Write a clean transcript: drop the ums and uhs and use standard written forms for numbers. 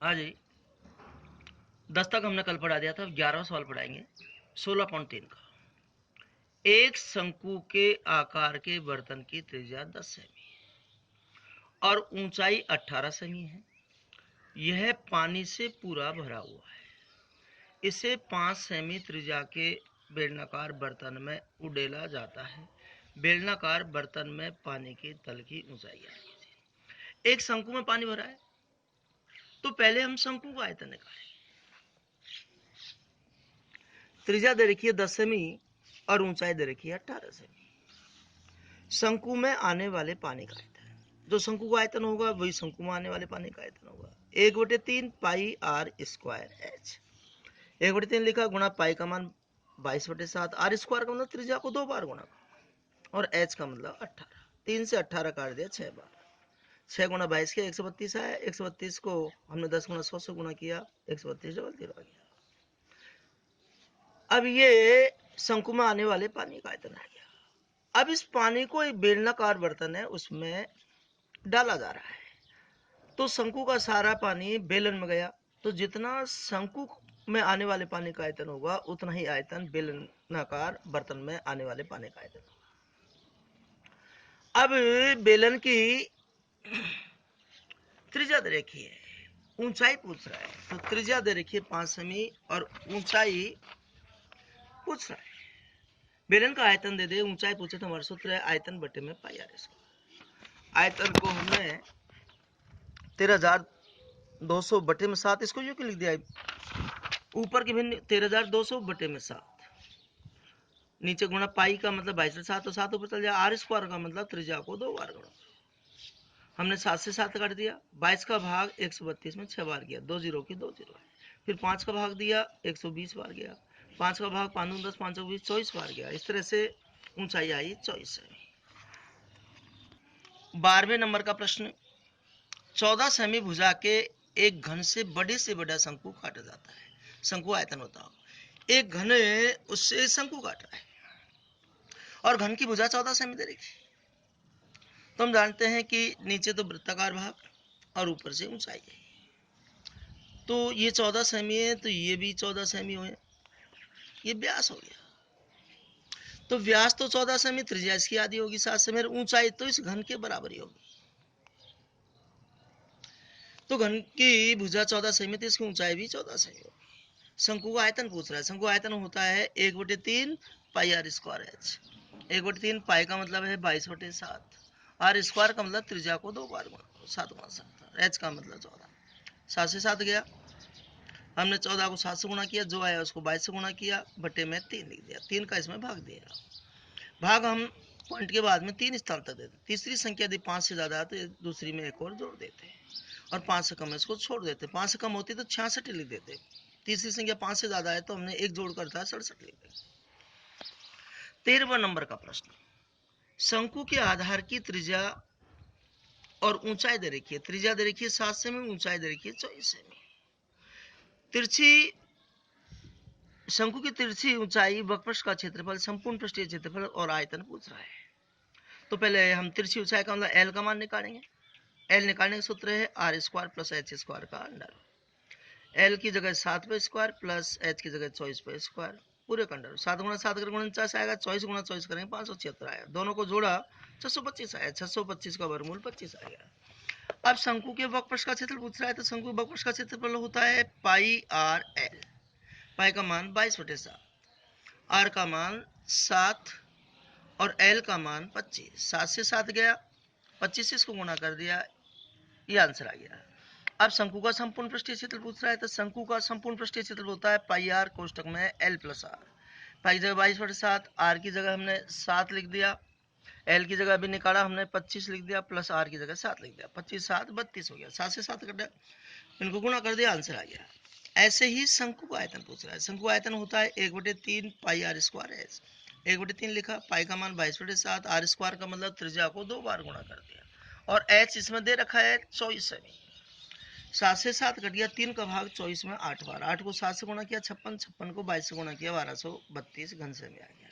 हाँ जी, 10 तक हमने कल पढ़ा दिया था, 11वां सवाल पढ़ाएंगे 16.3 का। एक शंकु के आकार के बर्तन की त्रिज्या 10 सेमी और ऊंचाई 18 सेमी है। यह पानी से पूरा भरा हुआ है। इसे 5 सेमी त्रिज्या के बेलनाकार बर्तन में उडेला जाता है। बेलनाकार बर्तन में पानी के तल की ऊंचाई है। एक शंकु में पानी भरा है, तो पहले हम शंकु का आयतन निकालें। त्रिज्या दे रखी है 10 सेमी और ऊंचाई दे रखी है 18 सेमी। शंकु में आने वाले पानी का आयतन, जो शंकु का आयतन होगा वही शंकु में आने वाले पानी का आयतन होगा। 1/3 पाई आर स्क्वायर एच। 1/3 लिखा, गुणा पाई का मान 22/7, आर स्क्वायर का मतलब त्रिज्या को 2 बार गुणा, और एच का मतलब 18। 3 से 18 काट दिया 6 बार। 6 गुणा 22 के 132 आया। 132 को हमने 10 गुणा 100 से गुणा किया, 132 डबल 0 आ गया। अब ये शंकु में आने वाले पानी का आयतन आ गया। अब इस पानी को एक बेलनाकार बर्तन है उसमें डाला जा रहा है, तो शंकु का सारा पानी बेलन में गया, तो जितना शंकु में आने वाले पानी का आयतन होगा उतना ही आयतन बेलनाकार बर्तन में आने वाले पानी का आयतन होगा। अब बेलन की त्रिज्या दे रखी है, ऊंचाई पूछ रहा है, तो त्रिज्या दे रखी है 5 सेमी और ऊंचाई पूछ रहा है। बेलन का आयतन दे दे, ऊंचाई पूछे तो हमारा सूत्र है आयतन बटे में पाई आर स्क्वायर। आयतन को हमने 13,200 बटे में 7, इसको यूं क्यों लिख दिया, ऊपर की भिन्न 13,200 बटे में 7, नीचे गुणा पाई का मतलब 22/7, तो 7 ऊपर चल जाए। आर स्क्वायर का मतलब त्रिज्या को 2 बार गुणा। हमने 7 से 7 काट दिया। 22 का भाग 132 में 6 बार गया, 2 जीरो की 2 जीरो है। फिर 5 का भाग दिया, 120 बार गया। 5 का भाग 5 10 5 20 24 बार गया। इस तरह से ऊंचाई आई 24 सेमी। 12वें नंबर का प्रश्न, 14 सेमी भुजा के एक घन से बड़ा शंकु काटा जाता है। शंकु आयतन होता है, एक घन उससे शंकु काट रहा है और घन की भुजा 14 सेमी दे रखी। तो हम जानते हैं कि नीचे तो वृत्ताकार भाग और ऊपर से ऊंचाई है, तो ये 14 सेमी है, तो ये भी 14 सेमी हो, ये व्यास हो गया। तो व्यास तो 14 सेमी, त्रिज्या इसकी आधी होगी 7 सेमी, ऊंचाई तो इस घन के बराबर ही होगी। तो घन की भुजा 14 सेमी, तो इसकी ऊंचाई भी 14 सेमी होगी। शंकु का आयतन पूछ रहा है। शंकु आयतन होता है 1/3 पाई आर स्क्वायर एच। 1/3 पाई का मतलब है 22/7, आर स्क्वायर का मतलब त्रिज्या को 2 बार गुणा, 7 गुणा 7, एच का मतलब 14। 7 से 7 गया, हमने 14 को 7 से गुणा किया, जो आया उसको 22 से गुणा किया, बटे में 3 लिख दिया। 3 का इसमें भाग दिया। भाग हम पॉइंट के बाद में 3 स्थान तक देते। तीसरी संख्या यदि 5 से ज्यादा है तो दूसरी में एक और जोड़ देते हैं, और 5 से कम है इसको छोड़ देते। 5 से कम होती तो 66 लिख देते। तीसरी संख्या 5 से ज्यादा है तो हमने एक जोड़ करता है 67 लिख देते। 13वां नंबर का प्रश्न, शंकु के आधार की त्रिज्या और ऊंचाई दे रखी है। त्रिज्या दे रखी है 7 सेमी, ऊंचाई दे रखी है 24 सेमी। तिरछी शंकु की तिरछी ऊंचाई, वक्रपृष्ठ का क्षेत्रफल, संपूर्ण पृष्ठीय क्षेत्रफल और आयतन पूछ रहा है। तो पहले हम तिरछी ऊंचाई का मतलब एल का मान निकालेंगे। एल निकालने का सूत्र है R square plus H square का अंडर। एल की जगह 7 पे स्क्वायर प्लस एच की जगह 24 पे स्क्वायर, पूरे का अंडर। 7 गुणा 7 कर 49 आएगा, 24 गुणा 24 करेंगे 576 आएगा, दोनों को जोड़ा 625 आया। 625 का वर्गमूल 25 आएगा। अब शंकु के वक्रपृष्ठ का क्षेत्रफल पूछ रहा है, तो शंकु के वक्रपृष्ठ का क्षेत्रफल होता है पाई आर एल। पाई का मान 22/7, आर का मान 7 और एल का मान 25। 7 से 7 गया, 25 से इसको गुणा कर दिया, ये आंसर आ गया। अब शंकु का संपूर्ण पृष्ठीय क्षेत्रफल पूछ रहा है, तो शंकु का संपूर्ण पृष्ठीय क्षेत्रफल होता है पाई आर कोष्टक में एल प्लस आर। पाई की जगह 22/7, आर की जगह हमने 7 लिख दिया, एल की जगह अभी निकाला हमने 25 लिख दिया, प्लस आर की जगह 7 लिख दिया। 25 7 32 हो गया। 7 से 7 कटा, इनको गुणा कर दिया, आंसर आ गया। ऐसे ही शंकु का आयतन पूछ रहा है। शंकु आयतन होता है 1/3 पाई आर स्क्वायर एच। 1/3 लिखा, पाई का मान 22/7, आर स्क्वायर का मतलब त्रिज्या को 2 बार गुणा कर दिया, और एच इसमें दे रखा है 24 सेमी। 7 से 7 कट गया, 3 का भाग 24 में 8 बार, 8 को 7 से गुणा किया 56, 56 को 22 से गुणा किया 1232, घन सेमी आ गया।